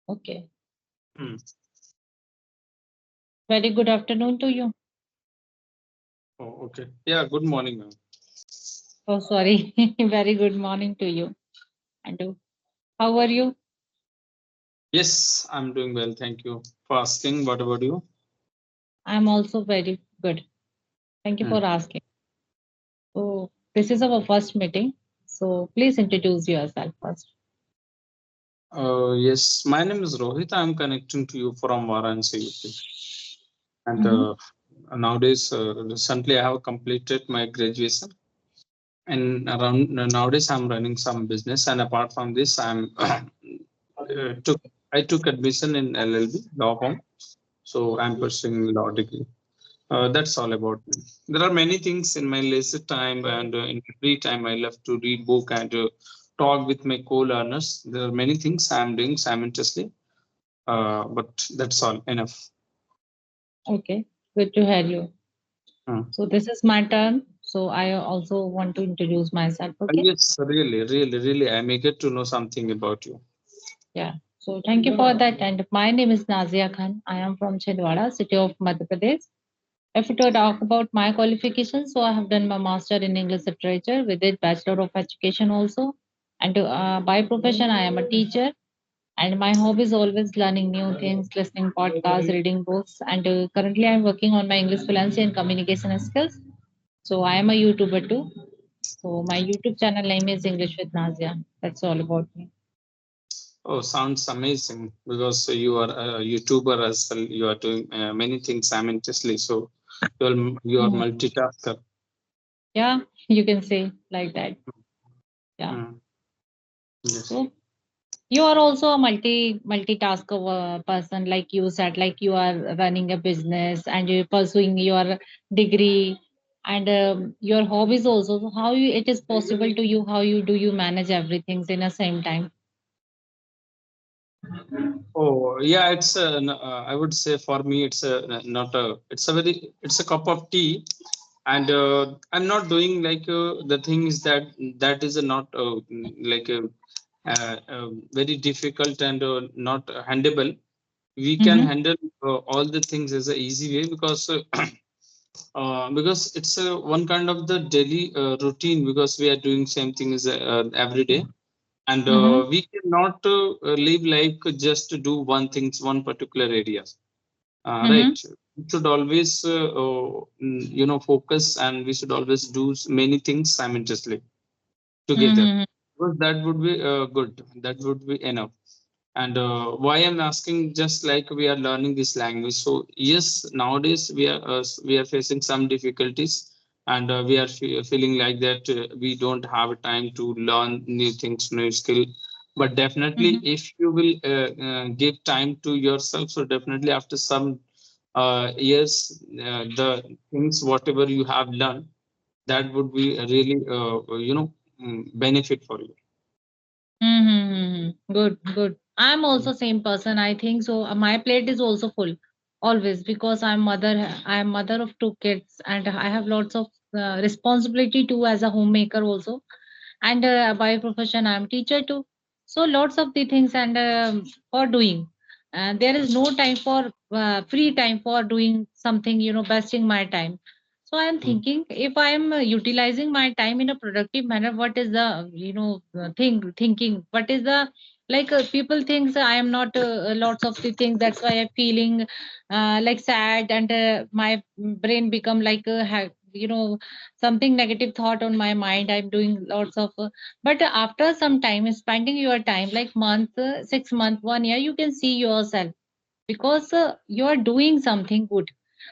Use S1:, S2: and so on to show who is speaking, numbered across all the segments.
S1: Okay.
S2: Hmm.
S1: Very good afternoon to you.
S2: Oh, okay. Yeah, good morning, ma'am.
S1: Oh, sorry. Very good morning to you. And how are you?
S2: Yes, I'm doing well. Thank you for asking. What about you?
S1: I'm also very good. Thank you
S2: Hmm.
S1: for asking. So, this is our first meeting. So, please introduce yourself first.
S2: Yes, my name is Rohit. I'm connecting to you from Varanasi, UP. And
S1: Mm-hmm.
S2: nowadays, recently, I have completed my graduation. And around nowadays, I'm running some business. And apart from this, took I took admission in LLB law firm. So I'm pursuing law degree. That's all about me. There are many things in my leisure time and in free time. I love to read book and talk with my co-learners. There are many things I'm doing simultaneously, but that's all enough.
S1: Okay. Good to hear you.
S2: Hmm.
S1: So, this is my turn. So, I also want to introduce myself. Okay.
S2: Yes, really, really, really. I'm eager to know something about you.
S1: Yeah. So, thank you for that. And my name is Nazia Khan. I am from Chhindwara, city of Madhya Pradesh. If to talk about my qualifications, so I have done my master in English literature with it bachelor of education also, and by profession I am a teacher. And my hobby is always learning new things, listening podcasts, reading books, and currently I'm working on my English fluency and communication skills. So I am a YouTuber too. So my YouTube channel name is English with Nazia. That's all about me.
S2: Oh, sounds amazing because you are a YouTuber as well. You are doing many things simultaneously. So you're
S1: Mhm.
S2: multitasker.
S1: Yeah, you can say like that. Yeah.
S2: Hmm. Yes.
S1: So you are also a multitasker person, like you said, like you are running a business and you're pursuing your degree and your hobbies also. So how it is possible to you? How you do you manage everything in the same time?
S2: Oh, yeah, I would say for me, not a, it's a cup of tea. And I'm not doing like the thing is that is a not like very difficult and not handleable. We can
S1: Mm-hmm.
S2: handle all the things as a easy way because it's one kind of the daily routine because we are doing same thing as every day and
S1: Mm-hmm.
S2: we cannot live like just to do one things one particular area,
S1: Mm-hmm.
S2: right? We should always focus and we should always do many things simultaneously together
S1: Mm-hmm.
S2: because that would be good, that would be enough. And why I'm asking, just like we are learning this language, so yes, nowadays we are facing some difficulties and we are feeling like that we don't have time to learn new things, new skill. But definitely
S1: Mm-hmm.
S2: if you will give time to yourself, so definitely after some years, the things whatever you have learned, that would be a really benefit for you.
S1: Mm-hmm. Good, good. I'm also same person. I think so. My plate is also full, always because I'm mother. I'm mother of two kids, and I have lots of responsibility too as a homemaker also. And by profession, I'm teacher too. So lots of the things and for doing. And there is no time for free time for doing something. Besting my time. So I'm
S2: Mm.
S1: thinking if I'm utilizing my time in a productive manner, what is the thinking? What is the like people thinks I am not lots of the things. That's why I'm feeling like sad and my brain become like something negative thought on my mind. I'm doing lots of but after some time spending your time like month 6 month 1 year you can see yourself because you are doing something good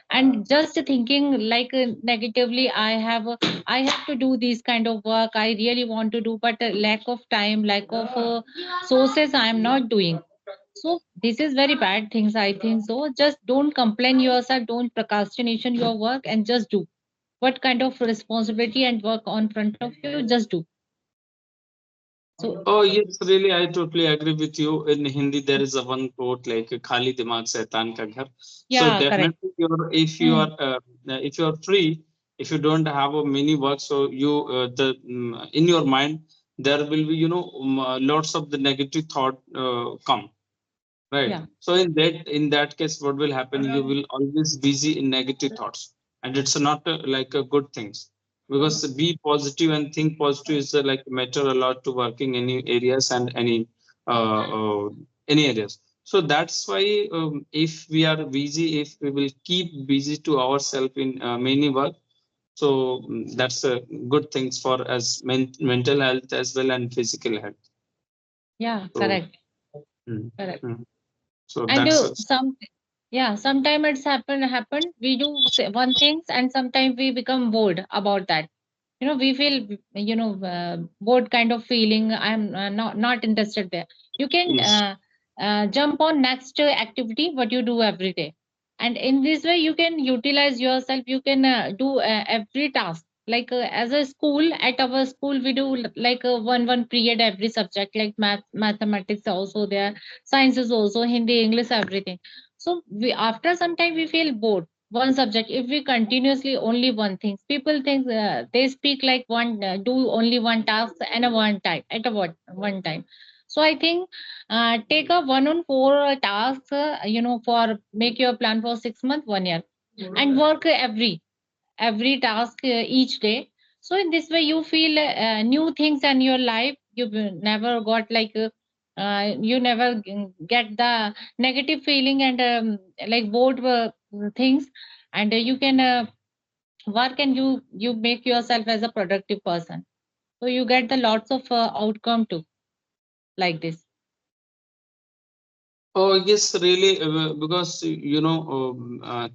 S1: and just thinking like negatively I have to do this kind of work I really want to do but lack of time lack of sources I am not doing so this is very bad things I think so just don't complain yourself don't procrastination your work and just do what kind of responsibility and work on front of you just do so
S2: Oh yes, really, I totally agree with you. In Hindi, there is a one quote like "Khali dimag shaitan ka ghar." So
S1: yeah correct.
S2: definitely,
S1: Hmm.
S2: if you are free, if you don't have a mini work, so you in your mind there will be lots of the negative thought come, Right.
S1: Yeah.
S2: So in that case, what will happen? You will always busy in negative thoughts, and it's not like a good things, because be positive and think positive is like matter a lot to working any areas and any areas. So that's why if we are busy, if we will keep busy to ourselves in many work, so that's a good things for as mental health as well and physical health.
S1: Yeah,
S2: So
S1: correct.
S2: mm,
S1: Correct.
S2: mm. So
S1: And
S2: that's
S1: some, yeah, sometimes it's happen. We do say one things, and sometimes we become bored about that. We feel, bored kind of feeling. I'm not interested there. You can
S2: yes.
S1: jump on next activity what you do every day, and in this way you can utilize yourself. You can do every task, like as a school. At our school we do like one period every subject, like mathematics also there, science is also, Hindi, English, everything. So we, after some time, we feel bored one subject. If we continuously only one thing, people think they speak like one, do only one task and a one time at a one time. So I think take a one on four tasks, for make your plan for 6 months, 1 year, and work every task each day. So in this way you feel new things in your life. You never got like you never get the negative feeling and like bored things, and you can work, and you make yourself as a productive person. So you get the lots of outcome too, like this.
S2: Oh, yes, really, because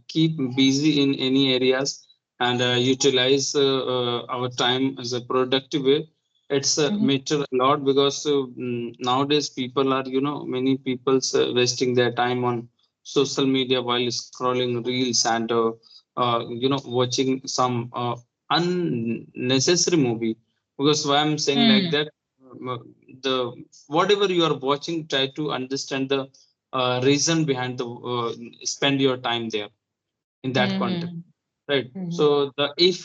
S2: keep busy in any areas and utilize our time as a productive way. It's
S1: Hmm.
S2: matter a lot because nowadays people are, many people's wasting their time on social media while scrolling reels and, watching some unnecessary movie. Because why I'm saying like
S1: Hmm.
S2: that, the whatever you are watching, try to understand the reason behind the spend your time there in that context,
S1: Hmm.
S2: right?
S1: Hmm.
S2: So the if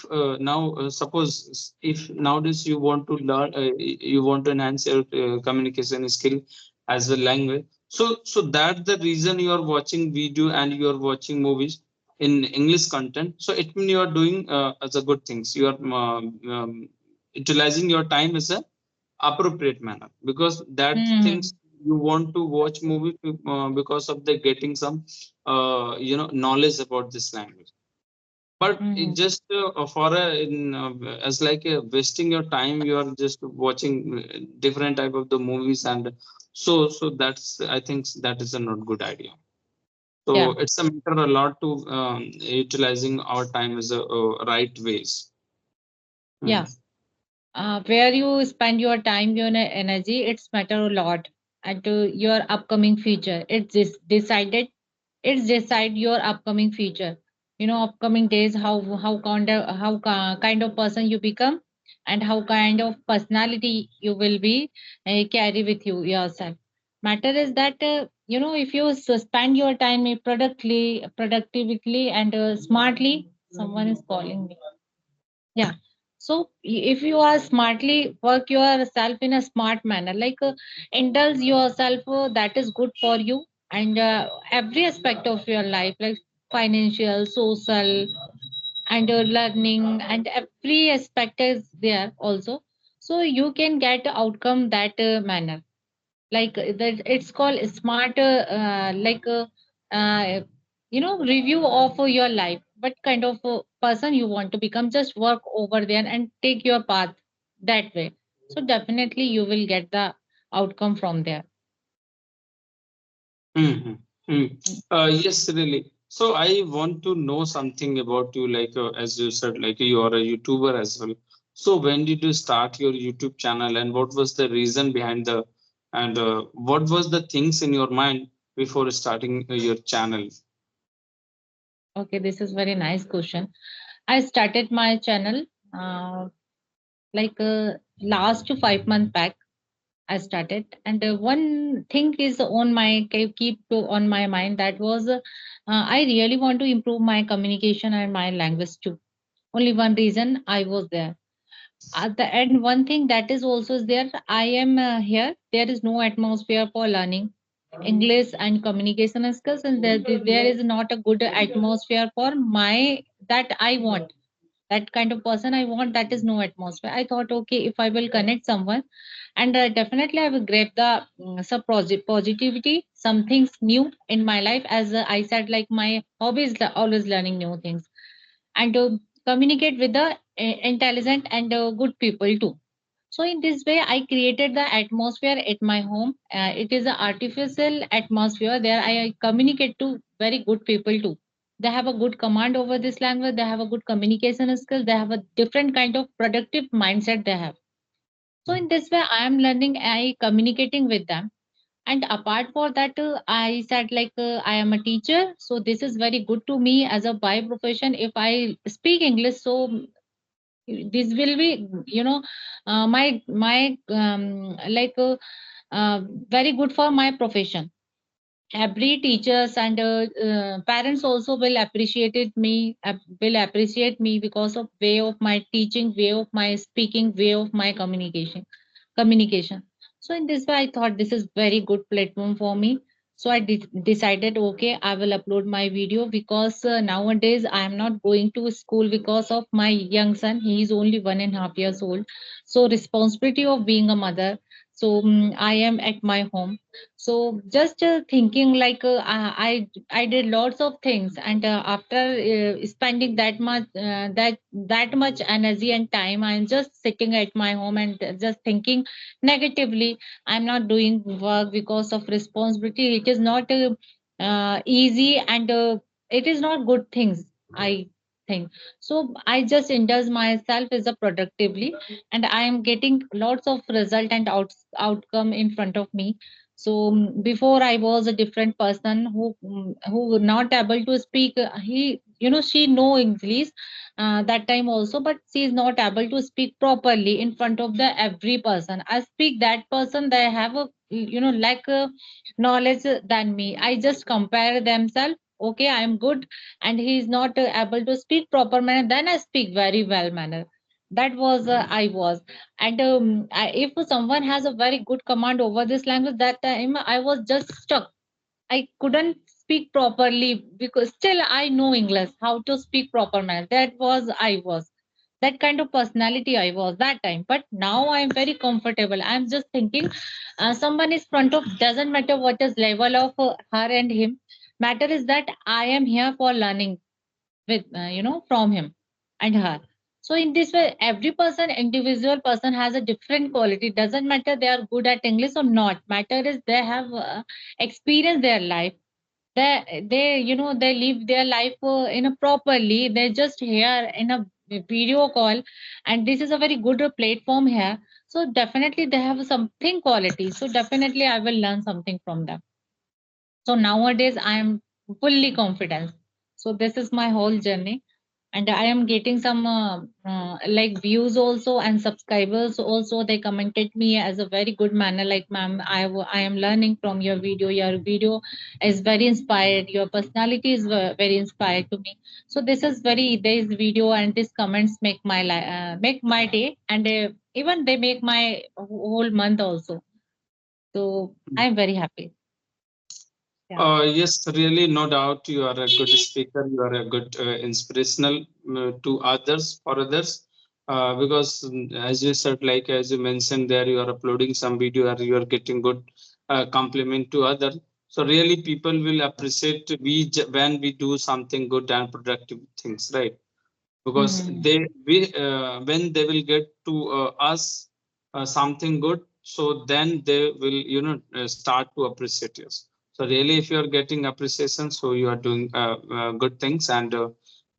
S2: now suppose if nowadays you want to learn, you want to enhance your communication skill as a language, so that the reason you are watching video and you are watching movies in English content, so it means you are doing as a good things. You are utilizing your time as a appropriate manner, because that things
S1: Hmm.
S2: you want to watch movie because of the getting some knowledge about this language. But it
S1: Hmm.
S2: just for a as like wasting your time, you are just watching different type of the movies, and so that's, I think that is a not good idea. So
S1: Yeah.
S2: it's a matter a lot to utilizing our time as a right ways. Hmm.
S1: Yeah. Where you spend your time, your energy, it's matter a lot. And to your upcoming future, it's decide your upcoming future. Upcoming days, how kind of person you become, and how kind of personality you will be carry with you yourself. Matter is that if you spend your time productively and smartly. Someone is calling me. Yeah. So if you are smartly work yourself in a smart manner, like indulge yourself, that is good for you, and every aspect of your life, like financial, social, and learning, and every aspect is there also. So you can get outcome that manner, like that it's called smart like review of your life, what kind of person you want to become. Just work over there and take your path that way. So definitely you will get the outcome from there.
S2: Mm-hmm. Mm. Yes, really. So I want to know something about you, like as you said, like you are a YouTuber as well. So when did you start your YouTube channel, and what was the reason behind the, and what was the things in your mind before starting your channel?
S1: Okay, this is very nice question. I started my channel uh, like last to 5 months back. I started, and one thing is on my keep to on my mind, that was I really want to improve my communication and my language too. Only one reason I was there. At the end, one thing that is also is there. I am here. There is no atmosphere for learning. English and communication skills, and there is not a good atmosphere for my that I want. That kind of person I want, that is no atmosphere. I thought, okay, if I will connect someone, and definitely I will grab the some positivity, some things new in my life. As I said, like my hobby is always learning new things, and communicate with the intelligent and good people too. So in this way, I created the atmosphere at my home. It is an artificial atmosphere. There I communicate to very good people too. They have a good command over this language. They have a good communication skills. They have a different kind of productive mindset they have. So in this way, I am learning, I communicating with them. And apart for that, I said like I am a teacher. So this is very good to me as a by profession. If I speak English, so this will be, my very good for my profession. Every teachers and parents also will will appreciate me because of way of my teaching, way of my speaking, way of my communication. So in this way, I thought this is very good platform for me. So I decided, okay, I will upload my video, because nowadays I am not going to school because of my young son. He is only 1.5 years old. So responsibility of being a mother. So I am at my home. So just thinking like I did lots of things, and after spending that much energy and time, I'm just sitting at my home and just thinking negatively. I'm not doing work because of responsibility. It is not easy, and it is not good things, I think. So I just indulge myself as a productively, and I am getting lots of result and outcome in front of me. So before I was a different person who were not able to speak. He, she know English that time also, but she is not able to speak properly in front of the every person. I speak that person, they have a like knowledge than me. I just compare themselves. Okay, I am good, and he is not able to speak proper manner. Then I speak very well manner. That was I was. And if someone has a very good command over this language, that time I was just stuck. I couldn't speak properly, because still I know English, how to speak proper manner. That was I was. That kind of personality I was that time. But now I'm very comfortable. I'm just thinking, someone is front of, doesn't matter what is level of her and him. Matter is that I am here for learning with from him and her. So in this way, every person, individual person, has a different quality. Doesn't matter they are good at English or not. Matter is they have experienced their life. They live their life in a properly. They just here in a video call, and this is a very good platform here. So definitely they have something quality. So definitely I will learn something from them. So nowadays I am fully confident. So this is my whole journey, and I am getting some like views also, and subscribers also. They commented me as a very good manner, like, ma'am, I am learning from your video. Your video is very inspired. Your personality is very inspired to me. So this video and these comments make my day, and even they make my whole month also. So I am very happy. Yeah.
S2: Yes, really, no doubt. You are a good speaker. You are a good inspirational to others, for others. Because as you said, like as you mentioned there, you are uploading some video or you are getting good compliment to other. So really, people will appreciate when we do something good and productive things, right? Because
S1: Mm-hmm.
S2: they when they will get to us something good, so then they will start to appreciate us. So really, if you are getting appreciation, so you are doing good things and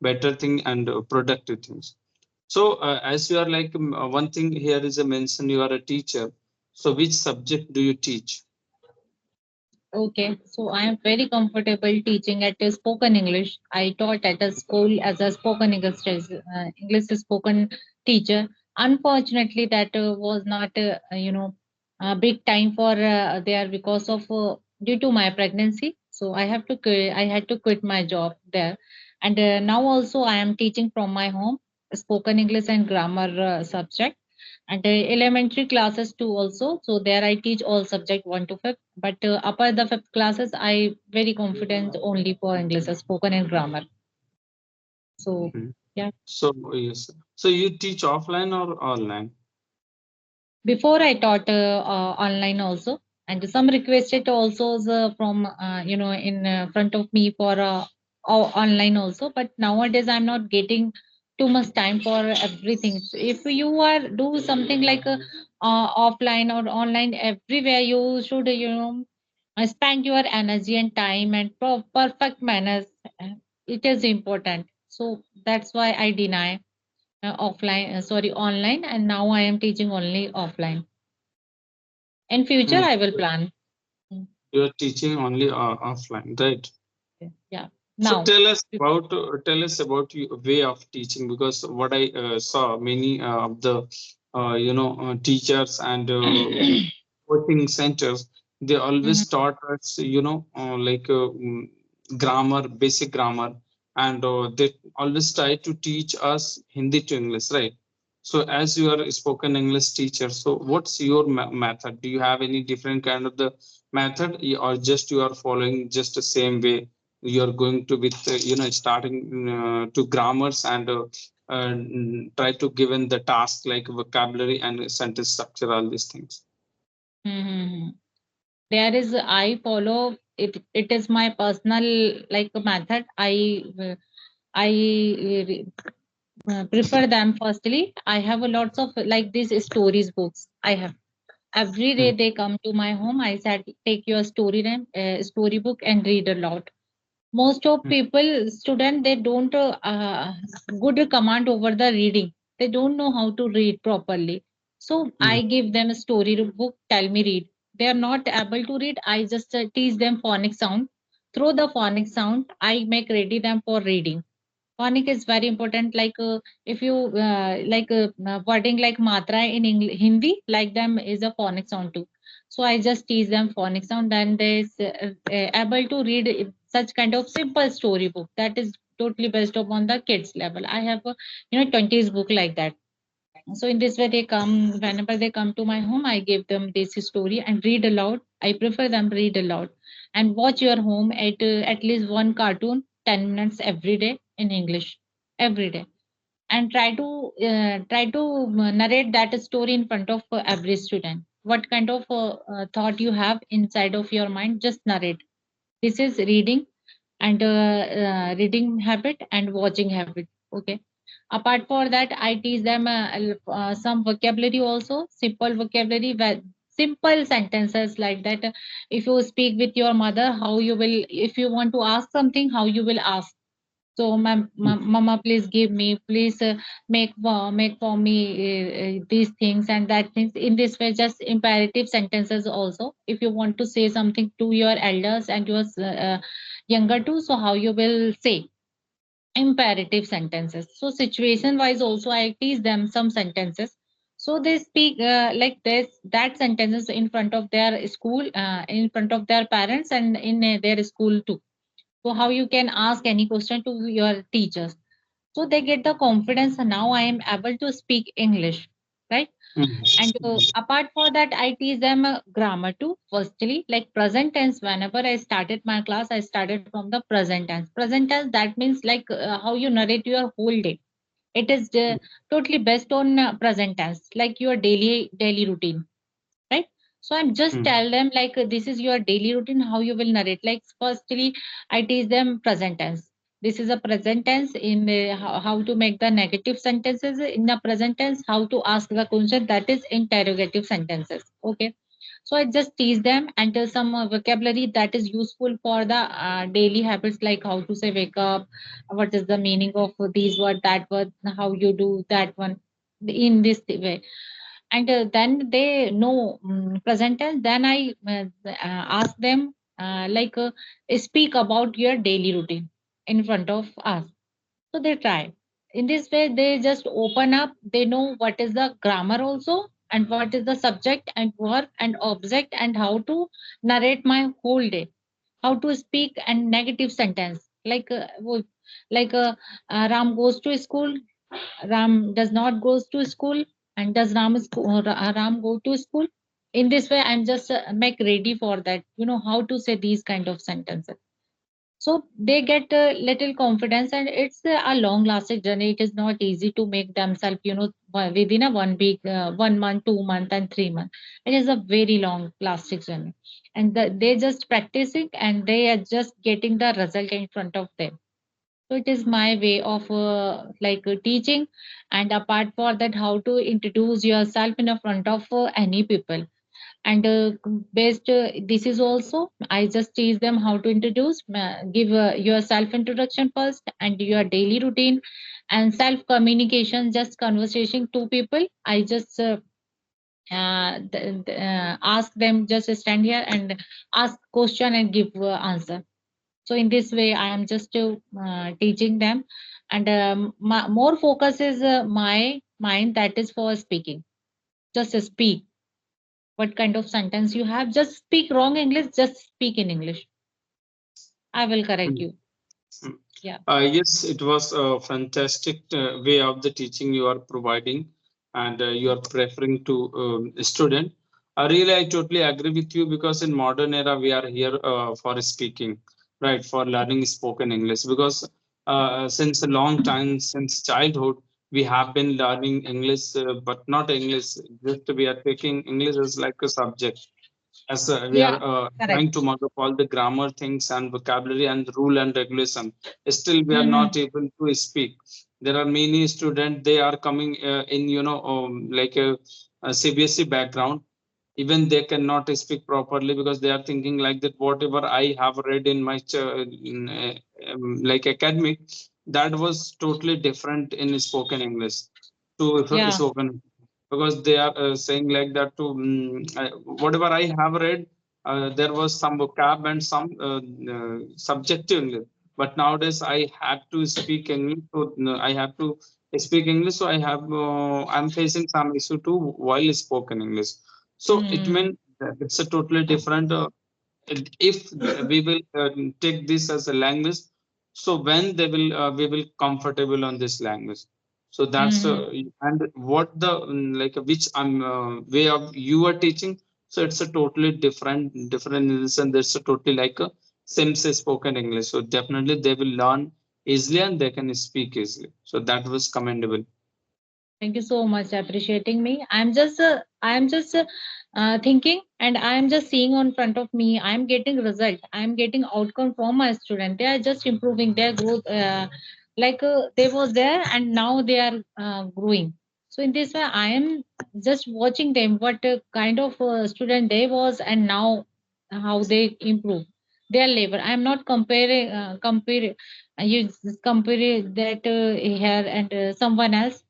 S2: better thing and productive things. So as you are like one thing here is a mention, you are a teacher. So which subject do you teach?
S1: Okay, so I am very comfortable teaching at a spoken English. I taught at a school as a spoken English spoken teacher. Unfortunately, that was not, a big time for there, because of due to my pregnancy. So I had to quit my job there, and now also I am teaching from my home spoken English and grammar subject. and elementary classes too also. So there I teach all subject 1 to 5, but upper the 5th classes I very confident only for English spoken and grammar. So
S2: Mhm.
S1: yeah.
S2: So yes. So you teach offline or online?
S1: Before I taught online also, and some requested also from in front of me for online also. But nowadays I'm not getting too much time for everything. So if you are do something like offline or online, everywhere you should spend your energy and time and perfect manners. It is important. So that's why I deny sorry, online, and now I am teaching only offline. In future,
S2: Hmm.
S1: I will plan. Mm,
S2: You are teaching only offline, right?
S1: okay. Yeah.
S2: So
S1: Now.
S2: tell us about your way of teaching, because what I saw many of the teachers and coaching centers, they
S1: Mhm,
S2: always taught us grammar, basic grammar, and they always try to teach us Hindi to English, right? So as you are a spoken English teacher, so what's your method? Do you have any different kind of the method, or just you are following just the same way? You are going to with starting to grammars and try to given the task like vocabulary and sentence structure, all these things.
S1: mhm. There is I follow it. It is my personal like method. I prefer them. Firstly, I have a lots of like these stories books. I have every day
S2: Mm,
S1: they come to my home. I said take your story book and read aloud. Most of
S2: mm,
S1: people student they don't good command over the reading. They don't know how to read properly. So
S2: mm,
S1: I give them a story book, tell me read. They are not able to read. I just teach them phonic sound. Through the phonic sound I make ready them for reading. Phonic is very important. Like if you wording like matra in English, Hindi, like them is a phonic sound too. So I just teach them phonic sound, and they able to read such kind of simple storybook that is totally based upon the kids level. I have a 20s book like that. So in this way they come, whenever they come to my home, I give them this story and read aloud. I prefer them read aloud and watch your home at least one cartoon 10 minutes every day in English every day, and try to narrate that story in front of every student. What kind of thought you have inside of your mind, just narrate. This is reading and reading habit and watching habit. Okay. Apart for that, I teach them some vocabulary also, simple vocabulary, simple sentences like that. If you speak with your mother, how you will, if you want to ask something, how you will ask. So,
S2: mm,
S1: mama, please give me, please make for me these things and that things. In this way, just imperative sentences also. If you want to say something to your elders and your younger too, so how you will say imperative sentences. So situation wise also I teach them some sentences. So they speak like this that sentences in front of their school, in front of their parents, and in their school too. So how you can ask any question to your teachers. So they get the confidence, and now I am able to speak English, right? And
S2: mm,
S1: apart for that, I teach them grammar too. Firstly, like present tense. Whenever I started my class, I started from the present tense. Present tense, that means like how you narrate your whole day. It is totally based on present tense, like your daily routine, right? So I'm just
S2: mm,
S1: tell them like this is your daily routine, how you will narrate. Like firstly, I teach them present tense. This is a present tense in how to make the negative sentences in the present tense, how to ask the question, that is interrogative sentences. Okay. So I just teach them and tell some vocabulary that is useful for the daily habits, like how to say wake up, what is the meaning of these word, that word, how you do that one in this way. And then they know present tense. Then I ask them speak about your daily routine in front of us. So they try. In this way, they just open up. They know what is the grammar also, and what is the subject and verb and object, and how to narrate my whole day. How to speak and negative sentence. Like Ram goes to school. Ram does not goes to school. And does Ram go to school? In this way, I'm just make ready for that. How to say these kind of sentences. So they get a little confidence, and it's a long lasting journey. It is not easy to make themselves, within a 1 week, 1 month, 2 month, and 3 month. It is a very long lasting journey, and they just practicing, and they are just getting the result in front of them. So it is my way of teaching. And apart for that, how to introduce yourself in the front of any people. And based this is also, I just teach them how to introduce, give your self introduction first, and your daily routine, and self communication, just conversation to people. I just ask them, just stand here and ask question and give answer. So in this way, I am just teaching them. And more focus is my mind, that is for speaking. Just speak. What kind of sentence you have, just speak. Wrong English, just speak in English. I will correct you.
S2: Mm.
S1: Yeah.
S2: Yes, it was a fantastic way of the teaching you are providing, and you are preferring to student. Really, I totally agree with you, because in modern era we are here for speaking, right? For learning spoken English, because since a long time, since childhood, we have been learning English, but not English. Just we are taking English as like a subject, as we are
S1: Yeah, correct.
S2: trying to mug up all the grammar things and vocabulary and rule and regulation. Still we are
S1: Mm-hmm.
S2: not able to speak. There are many students, they are coming in like a CBSE background. Even they cannot speak properly, because they are thinking like that whatever I have read in my like academic, that was totally different in spoken English to
S1: Yeah.
S2: spoken, because they are saying like that to whatever I have read, there was some vocab and some subjective English. But nowadays I have to speak English, so I have to speak English, so I'm facing some issue too while spoken English. So it
S1: Mm-hmm.
S2: means that it's a totally different. If we will take this as a language, so when they will we will comfortable on this language. So that's
S1: Mm-hmm.
S2: and what the like which way of you are teaching. So it's a totally different in this, and there's a totally like a same say spoken English. So definitely they will learn easily and they can speak easily. So that was commendable.
S1: Thank you so much appreciating me. I'm just thinking, and I'm just seeing on front of me. I'm getting result. I'm getting outcome from my student. They are just improving their growth. They was there, and now they are growing. So in this way, I am just watching them. What kind of student they was, and now how they improve their level. I'm not comparing. You just compare that here and someone else.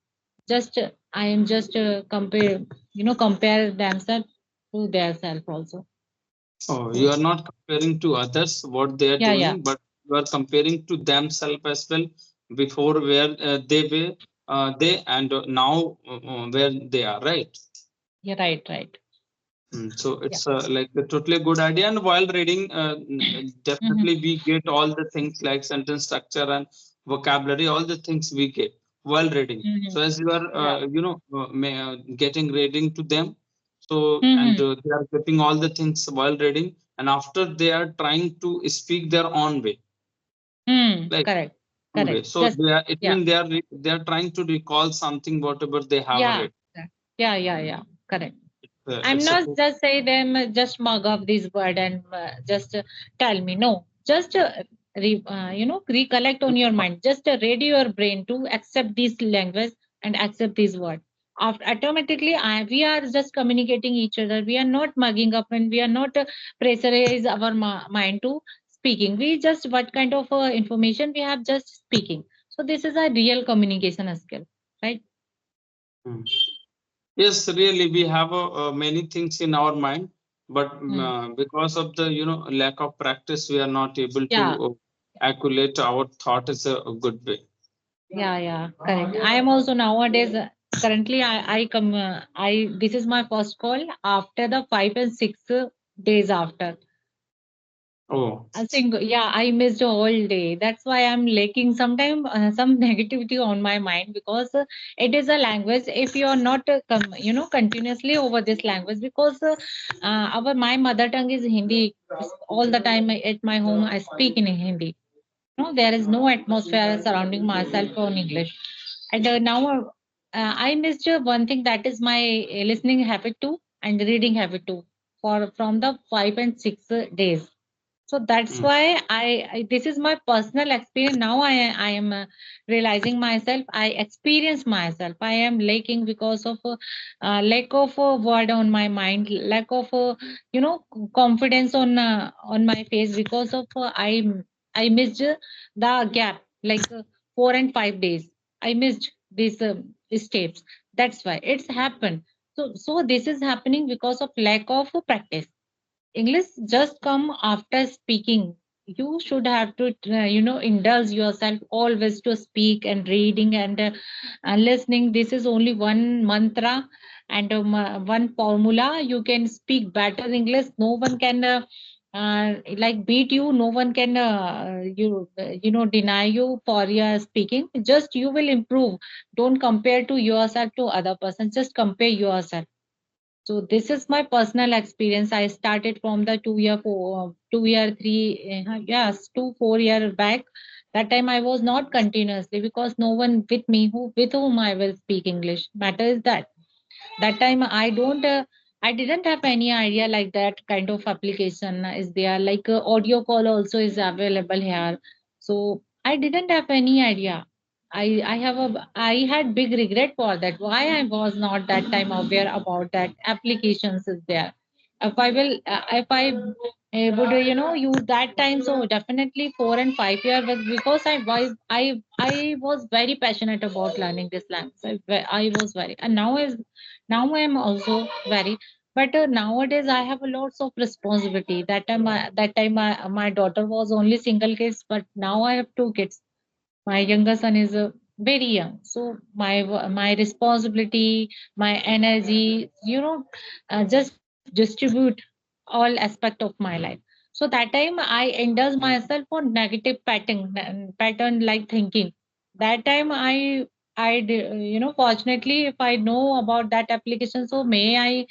S1: Just I am just compare themselves to their self also.
S2: Oh, you
S1: So
S2: are not comparing to others what they are
S1: yeah, yeah,
S2: doing, but you are comparing to themselves as well. Before where they were, they and now where they are, right?
S1: yeah, right, right.
S2: So
S1: Yeah.
S2: it's like a totally good idea. And while reading,
S1: Mm-hmm.
S2: definitely we get all the things like sentence structure and vocabulary, all the things we get while reading.
S1: Mm-hmm.
S2: So as you are,
S1: Yeah.
S2: getting reading to them, so and
S1: Mm-hmm.
S2: they are getting all the things while reading, and after they are trying to speak their own way, like
S1: Correct.
S2: own way.
S1: Correct.
S2: So
S1: Just
S2: they are, it
S1: yeah.
S2: means they are trying to recall something whatever they have
S1: Yeah.
S2: read.
S1: Yeah. Yeah. Yeah. Correct. I'm
S2: It's a
S1: not just say them just mug up this word and just tell me. No, just recollect on your mind. Just ready your brain to accept this language and accept this word. After automatically, we are just communicating each other. We are not mugging up, and we are not pressurize our mind to speaking. We just what kind of information we have, just speaking. So this is a real communication skill, right?
S2: Hmm. Yes, really, we have many things in our mind, but
S1: Hmm.
S2: because of the lack of practice, we are not able to
S1: Yeah.
S2: accumulate our thought is a good way.
S1: Yeah, yeah, correct. I am also nowadays currently I come I this is my first call after the 5 and 6 days after.
S2: Oh.
S1: I think, yeah, I missed a whole day. That's why I'm lacking sometime some negativity on my mind, because it is a language. If you are not, continuously over this language, because our my mother tongue is Hindi. All the time at my home, I speak in Hindi. No, there is no atmosphere surrounding myself on English. And now I missed one thing, that is my listening habit too and reading habit too, for from the 5 and 6 days. So that's
S2: Mm,
S1: why I this is my personal experience. Now I am realizing myself. I experience myself. I am lacking because of lack of word on my mind, lack of confidence on my face, because of I missed the gap, like 4 and 5 days. I missed these steps. That's why it's happened. So this is happening because of lack of practice. English just come after speaking. You should have to, indulge yourself always to speak and reading and listening. This is only one mantra and one formula. You can speak better English. No one can like beat you. No one can deny you for your speaking. Just you will improve. Don't compare to yourself to other person. Just compare yourself. So this is my personal experience. I started from the 2 year, 2 year, three, yes, 2 4 year back. That time I was not continuously, because no one with me who with whom I will speak English. Matter is that time I didn't have any idea like that kind of application is there. Like audio call also is available here. So I didn't have any idea. I had big regret for that. Why I was not that time aware about that applications is there. If I would use that time, so definitely 4 and 5 year, because I was very passionate about learning this language. I was very, and now I am also very, but nowadays I have a lots of responsibility. That time my daughter was only single kids, but now I have two kids. My younger son is very young, so my responsibility, my energy, just distribute all aspect of my life. So that time I indulge myself on negative pattern like thinking. That time fortunately, if I know about that application, so might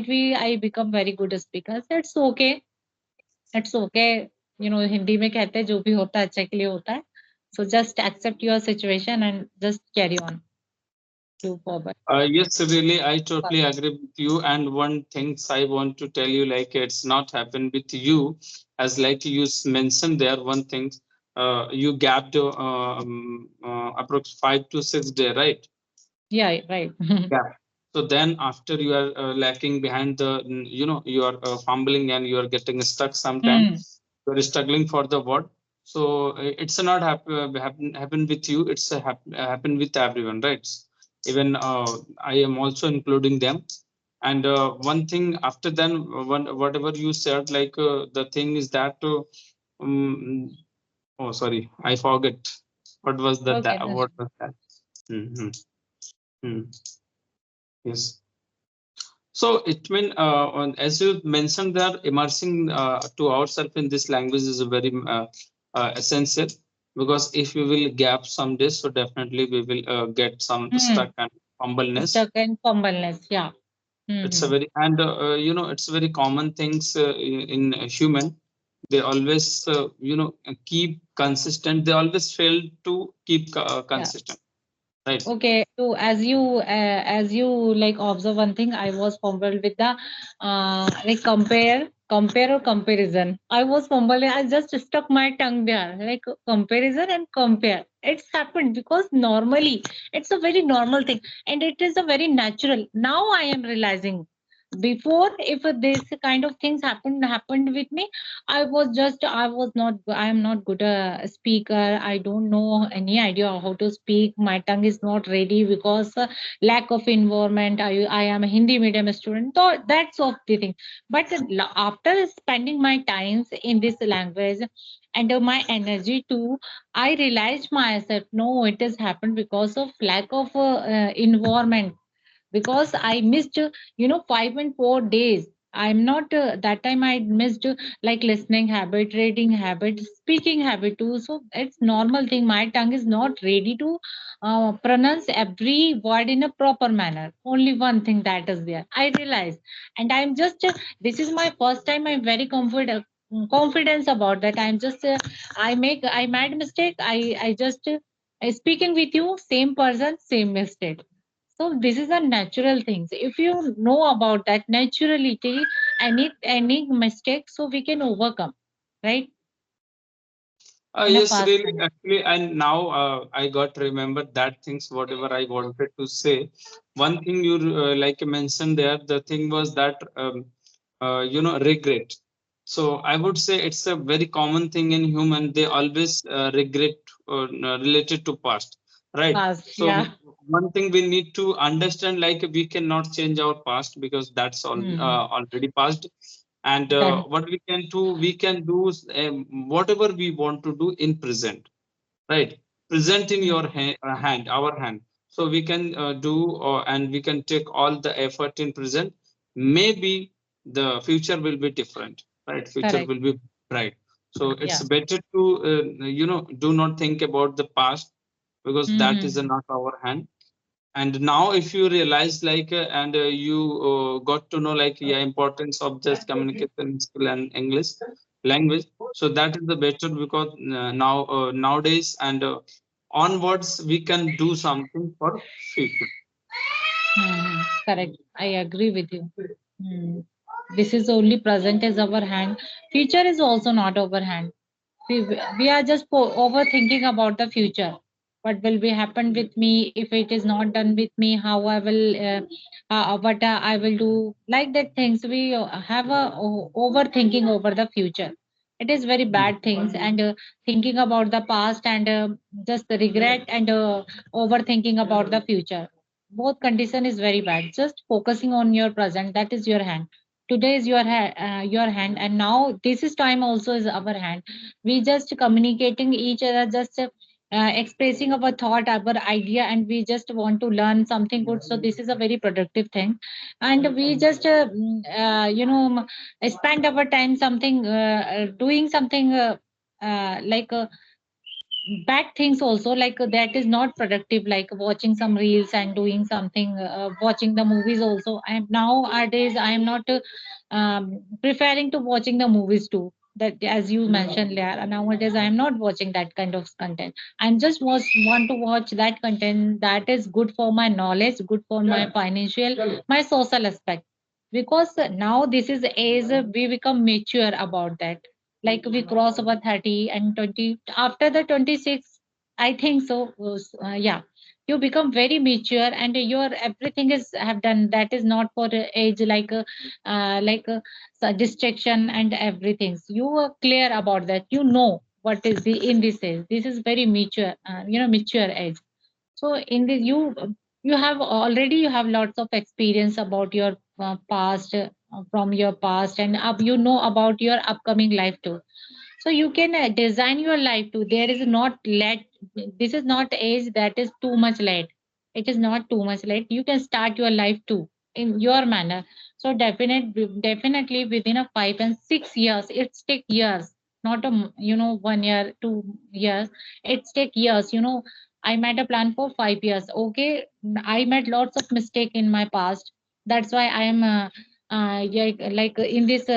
S1: be I become very good speaker. So it's okay. It's okay. Hindi में कहते हैं जो भी होता है अच्छे के लिए होता है. So just accept your situation and just carry on to forward.
S2: yes, really, I totally agree with you. And one things I want to tell you, like it's not happened with you, as like you mentioned there. One thing, you gapped approx 5 to 6 day, right?
S1: या right.
S2: Yeah. So then after you are lacking behind the, you are fumbling and you are getting stuck sometime. You are struggling for the word. So it's not happen with you. It's happen with everyone, right? Even I am also including them. And one thing after then, whatever you said, like the thing is that, um, oh sorry, I forget what was that.
S1: Okay.
S2: What was that? Hmm. Hmm. Yes. So it mean as you mentioned that immersing to ourselves in this language is a very essential, because if we will gap some days, so definitely we will get some stuck and fumbleness.
S1: Stuck and fumbleness या.
S2: It's a very, and it's very common things in human. They always keep consistent. They always fail to keep consistent, right?
S1: Okay, so as you like observe one thing, I was fumbled with the like compare or comparison. I was fumbled. I just stuck my tongue there, like comparison and compare. It's happened because normally it's a very normal thing, and it is a very natural. Now I am realizing. Before, if this kind of things happened with me, I am not good a speaker. I don't know any idea how to speak. My tongue is not ready because lack of environment. I am a Hindi medium student. So that's of the thing. But after spending my times in this language and my energy too, I realized myself, no, it has happened because of lack of environment, because I missed 5 and 4 days. I'm not that time I missed like listening habit, reading habit, speaking habit too. So it's normal thing. My tongue is not ready to pronounce every word in a proper manner. Only one thing that is there. I realize, and I'm just this is my first time. I'm very confidence about that. I'm just I made mistake. I just speaking with you, same person, same mistake. So this is a natural thing. So if you know about that naturality, any mistake, so we can overcome, right? In a
S2: Yes,
S1: fast
S2: really,
S1: time.
S2: actually, and now I got to remember that things, whatever I wanted to say. One thing you like mentioned there, the thing was that, regret. So I would say it's a very common thing in human. They always regret related to past, right?
S1: Fast,
S2: So
S1: yeah.
S2: one thing we need to understand, like we cannot change our past because that's all
S1: Hmm.
S2: already past. And
S1: Correct.
S2: what we can do whatever we want to do in present, right? Present in
S1: Hmm.
S2: your hand, our hand. So we can do and we can take all the effort in present. Maybe the future will be different, right? Future
S1: Correct.
S2: will be bright. So it's
S1: Yeah.
S2: better to do not think about the past because that is
S1: Hmm.
S2: not our hand. And now if you realize like and you got to know like yeah importance of just communication skill and English language, so that is the better because now nowadays and onwards we can do something for future.
S1: Hmm. Correct. I agree with you. Hmm. This is only present as our hand. Future is also not our hand. We are just overthinking about the future. What will be happen with me if it is not done with me? How I will, what I will do? Like that things we have a overthinking over the future. It is very
S2: Mhm.
S1: bad things and thinking about the past and just the regret and overthinking about the future. Both condition is very bad. Just focusing on your present. That is your hand. Today is your hand, and now this is time also is our hand. We just communicating each other, just expressing our thought, our idea, and we just want to learn something good. So this is a very productive thing, and we just spend our time something doing something like bad things also, like that is not productive, like watching some reels and doing something watching the movies also. I am nowadays I am not preferring to watching the movies too, that as you mentioned, Leah, nowadays I am not watching that kind of content. I'm just want to watch that content that is good for my knowledge, good for my financial, my social aspect. Because now this is the age we become mature about that, like we cross over 30 and 20 after the 26, I think so. Yeah, you become very mature and your everything is have done, that is not for age like so distraction and everything. So you are clear about that, you know what is the in this age, this is very mature, mature age. So in this you have already you have lots of experience about your past, from your past, and you know about your upcoming life too. So you can design your life too. There is not late, this is not age that is too much late. It is not too much late, you can start your life too in your manner. So definitely within a 5 and 6 years, it's take years, not a 1 year 2 years, it's take years. I made a plan for 5 years. Okay, I made lots of mistake in my past. That's why I am yeah, like in this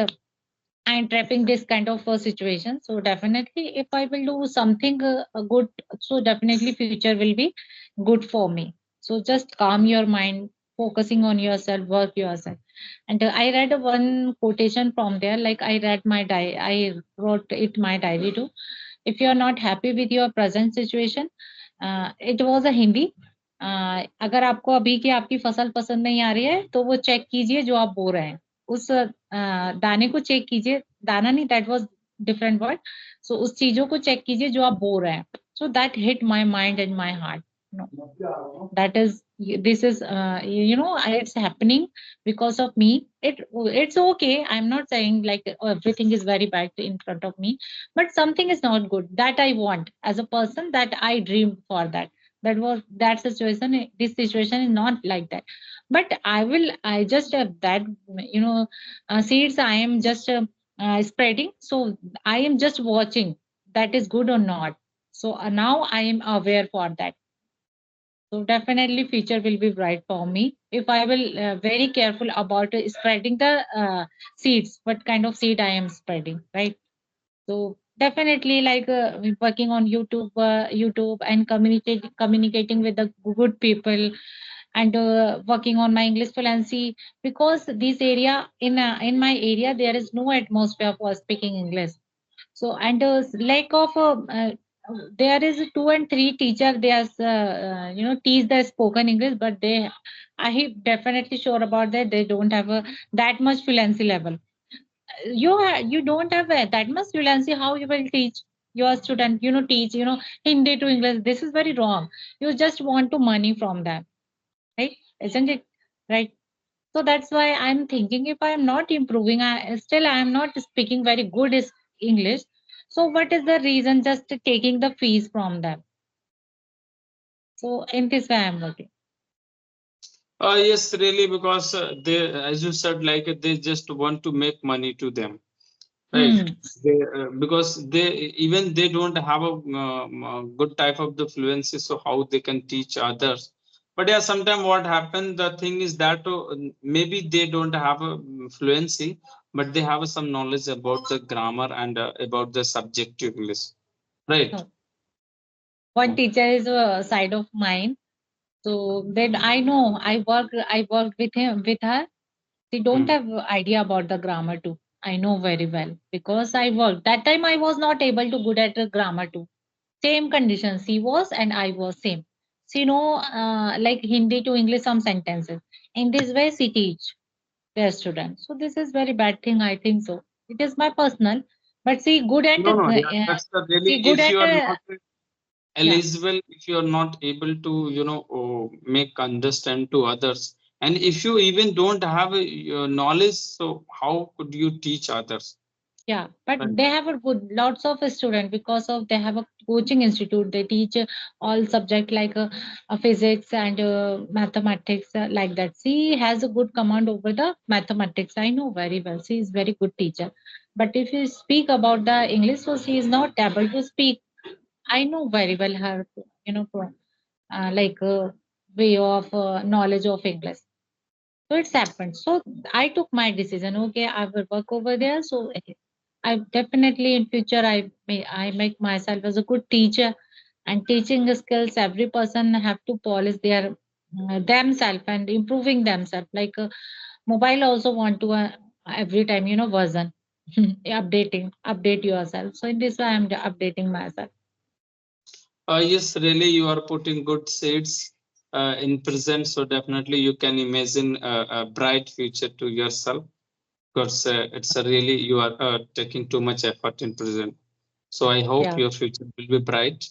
S1: and trapping this kind of situation. So definitely, if I will do something good, so definitely future will be good for me. So just calm your mind, focusing on yourself, work yourself. And I read one quotation from there. Like I read my diary, I wrote it my diary too. If you are not happy with your present situation, it was a Hindi, अगर आपको अभी की आपकी फसल पसंद नहीं आ रही है तो वो चेक कीजिए जो आप बो रहे हैं, उस दाने को चेक कीजिए, दाना नहीं, दैट वाज डिफरेंट वर्ड। सो उस चीजों को चेक कीजिए जो आप बो रहे हैं। So that hit my mind and my heart. That is, this is it's happening because of me. It's okay, I'm not saying like everything is very bad in front of me, but something is not good that I want as a person, that I dreamed for that. That situation, this situation is not like that. But I just that seeds I am just spreading, so I am just watching that is good or not. So now I am aware for that. So definitely future will be bright for me if I will very careful about spreading the seeds, what kind of seed I am spreading, right? So definitely like working on YouTube and communicating with the good people, and working on my English fluency, because this area in my area there is no atmosphere for speaking English. So and lack of there is 2 and 3 teacher they are teach the spoken English, but they I am definitely sure about that they don't have that much fluency level. You don't have that much fluency, how you will teach your student, teach Hindi to English? This is very wrong. You just want to money from them, right? Isn't it? Right. So that's why I'm thinking if I am not improving, I am not speaking very good English. So what is the reason just taking the fees from them? So in this way I'm working.
S2: Yes, really, because they, as you said, like they just want to make money to them, right?
S1: Hmm.
S2: Because they even they don't have a good type of the fluency, so how they can teach others. But yeah, sometimes what happen, the thing is that maybe they don't have a fluency, but they have some knowledge about the grammar and about the subjective English, right?
S1: So one teacher is a side of mine. So then I know I worked with him with her. They don't
S2: Hmm.
S1: have idea about the grammar too. I know very well because I worked. That time I was not able to good at the grammar too. Same conditions. She was and I was same. She know like Hindi to English some sentences. In this way she teach their students. So this is very bad thing. I think so. It is my personal, but she good at
S2: No, no, yeah, that's the really,
S1: she good
S2: if
S1: at
S2: you are not
S1: yeah.
S2: eligible, if you are not able to make understand to others, and if you even don't have a, knowledge, so how could you teach others,
S1: Yeah, but
S2: right?
S1: they have a good lots of students because of they have a coaching institute. They teach all subject like physics and mathematics like that. She has a good command over the mathematics. I know very well. She is very good teacher. But if you speak about the English, so she is not able to speak. I know very well her, like way of knowledge of English. So it's happened. So I took my decision. Okay, I will work over there. So I definitely in future I make myself as a good teacher, and teaching skills. Every person have to polish their themselves and improving themselves. Like mobile also want to every time version update yourself. So in this way I'm updating myself.
S2: Yes, really, you are putting good seeds in present, so definitely you can imagine a bright future to yourself, because it's a really you are taking too much effort in present. So I hope
S1: Yeah.
S2: your future will be bright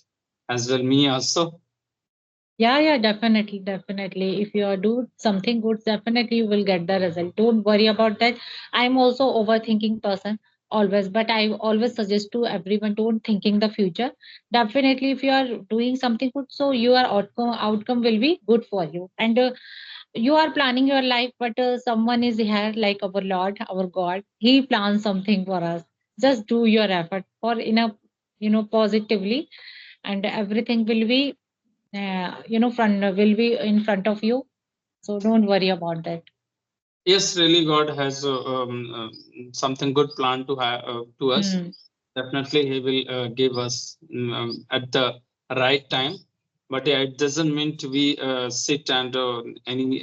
S2: as well, me also.
S1: Yeah, yeah, definitely, definitely. If you are do something good, definitely you will get the result. Don't worry about that. I'm also overthinking person always, but I always suggest to everyone don't thinking the future. Definitely, if you are doing something good, so your outcome will be good for you. And you are planning your life, but someone is here like our Lord, our God. He plans something for us. Just do your effort for in a positively, and everything will be front will be in front of you, so don't worry about that.
S2: Yes, really, God has something good planned to us.
S1: Hmm.
S2: Definitely, He will give us at the right time. But yeah, it doesn't mean to be sit and any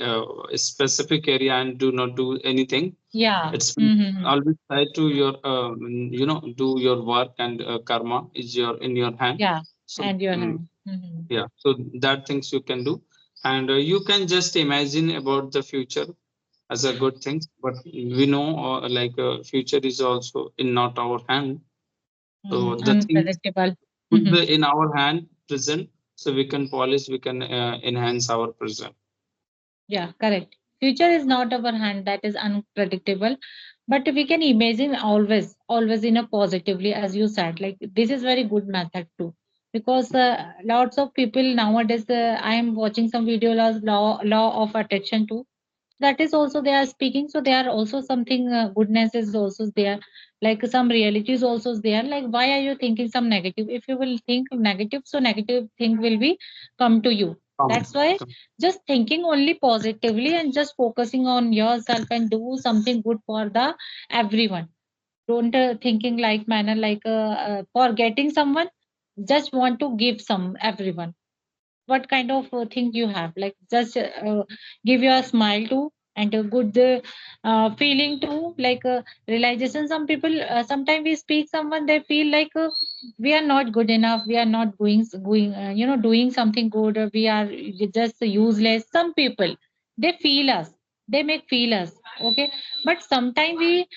S2: specific area and do not do anything.
S1: Yeah.
S2: It's
S1: Mm-hmm.
S2: always try to your do your work, and karma is your in your hand.
S1: Yeah,
S2: So
S1: and your hand. Hmm.
S2: yeah, so that things you can do, and you can just imagine about the future as a good thing, but we know future is also in not our hand, so the things
S1: Unpredictable.
S2: will be in our hand present, so we can polish, we can enhance our present.
S1: Yeah, correct. Future is not our hand, that is unpredictable, but we can imagine always in a positively, as you said. Like this is very good method too, because lots of people nowadays. I am watching some video law of attraction too. that is also they are speaking, so they are also something goodness is also there, like some reality is also there. Like why are you thinking some negative? If you will think negative, so negative thing will be come to you. That's why just thinking only positively and just focusing on yourself and do something good for the everyone. Don't thinking like manner like for getting someone, just want to give some everyone. What kind of thing you have, like just give you a smile too and a good feeling too, like realization. Some people sometimes we speak someone, they feel like we are not good enough, we are not going doing something good, or we are just useless. Some people, they feel us, they make feel us, okay. But sometimes we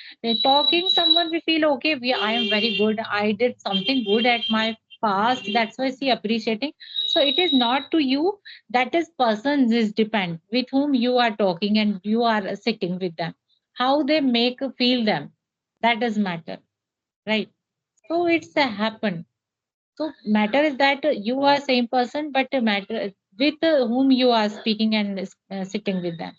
S1: talking someone, we feel okay, I am very good, I did something good at my past, that's why she appreciating. So it is not to you, that is person is depend with whom you are talking and you are sitting with them, how they make feel them, that does matter, right? So it's a happen. So matter is that you are same person, but matter with whom you are speaking and sitting with them,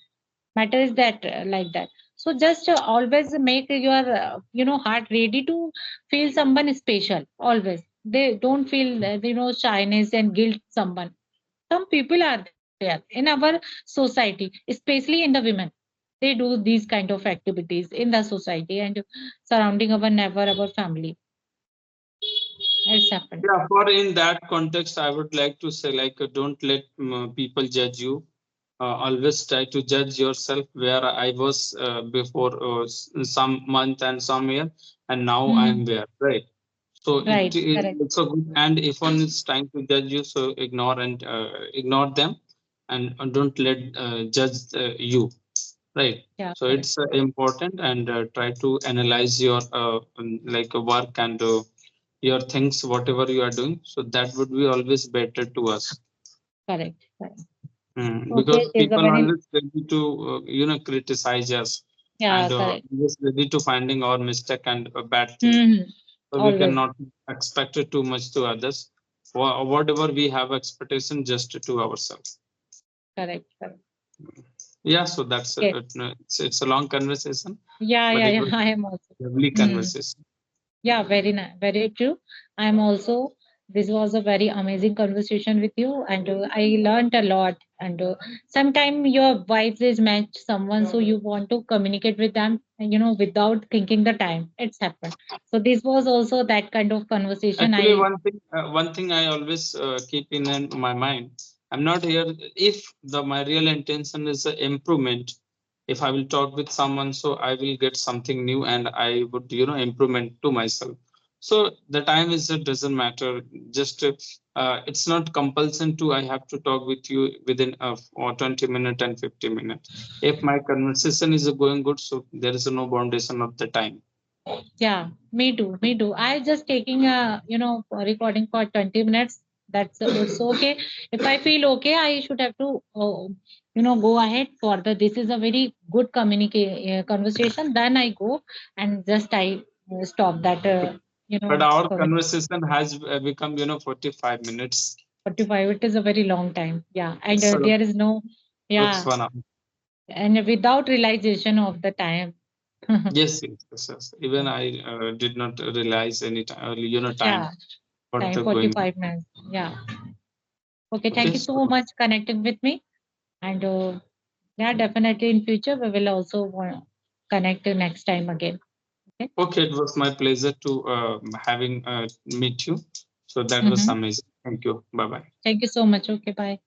S1: matter is that like that. So just always make your heart ready to feel someone special always. They don't feel shyness and guilt someone. Some people are there in our society, especially in the women. They do these kind of activities in the society and surrounding our never our family. It's happened.
S2: Yeah, for in that context, I would like to say, like, don't let people judge you. Always try to judge yourself where I was before some month and some year, and now I am
S1: Hmm.
S2: where, right? So it
S1: Right,
S2: is
S1: correct.
S2: also good. And if one is trying to judge you, so ignore and ignore them, and don't let judge you, right?
S1: Yeah,
S2: So
S1: correct.
S2: it's important, and try to analyze your like work and your things, whatever you are doing. So that would be always better to us.
S1: Correct, correct.
S2: Because
S1: Okay, it is a
S2: people
S1: very,
S2: always ready to criticize us,
S1: yeah,
S2: and
S1: correct.
S2: always ready to finding our mistake and a bad thing.
S1: Hmm.
S2: So we
S1: Always.
S2: cannot expect it too much to others. Whatever we have expectation, just to ourselves.
S1: Correct, correct.
S2: Yeah, so that's
S1: Okay.
S2: it's a long conversation,
S1: Yeah,
S2: but
S1: yeah,
S2: it
S1: yeah.
S2: was
S1: I am also.
S2: a lovely
S1: Hmm.
S2: conversation.
S1: Yeah, very nice, very true. I am also. This was a very amazing conversation with you, and I learned a lot. And sometimes your vibes is match someone, so you want to communicate with them, without thinking the time. It's happened. So this was also that kind of conversation.
S2: Actually,
S1: I
S2: one thing I always keep in my mind. I'm not here if the my real intention is improvement. If I will talk with someone, so I will get something new, and I would improvement to myself. So the time is it doesn't matter. Just it's not compulsion to I have to talk with you within or 20 minutes and 50 minutes. If my conversation is going good, so there is no foundation of the time.
S1: Yeah, me too. Me too. I just taking a recording for 20 minutes. That's it's okay. If I feel okay, I should have to go ahead for the. This is a very good conversation. Then I go and just I stop that.
S2: But our
S1: Conversation.
S2: conversation has become 45 minutes.
S1: 45. It is a very long time. Yeah, and
S2: So
S1: there is no,
S2: looks
S1: yeah,
S2: 1 hour.
S1: and without realization of the time.
S2: Yes. Even I did not realize any time, time
S1: Yeah,
S2: what
S1: time
S2: the going.
S1: 45 minutes. Yeah. Okay, thank
S2: Okay,
S1: you so much connecting with me. And yeah, definitely in future we will also connect next time again. Okay.
S2: okay, it was my pleasure to having meet you. So that was
S1: Mm-hmm.
S2: amazing. Thank you. Bye bye.
S1: Thank you so much. Okay, bye.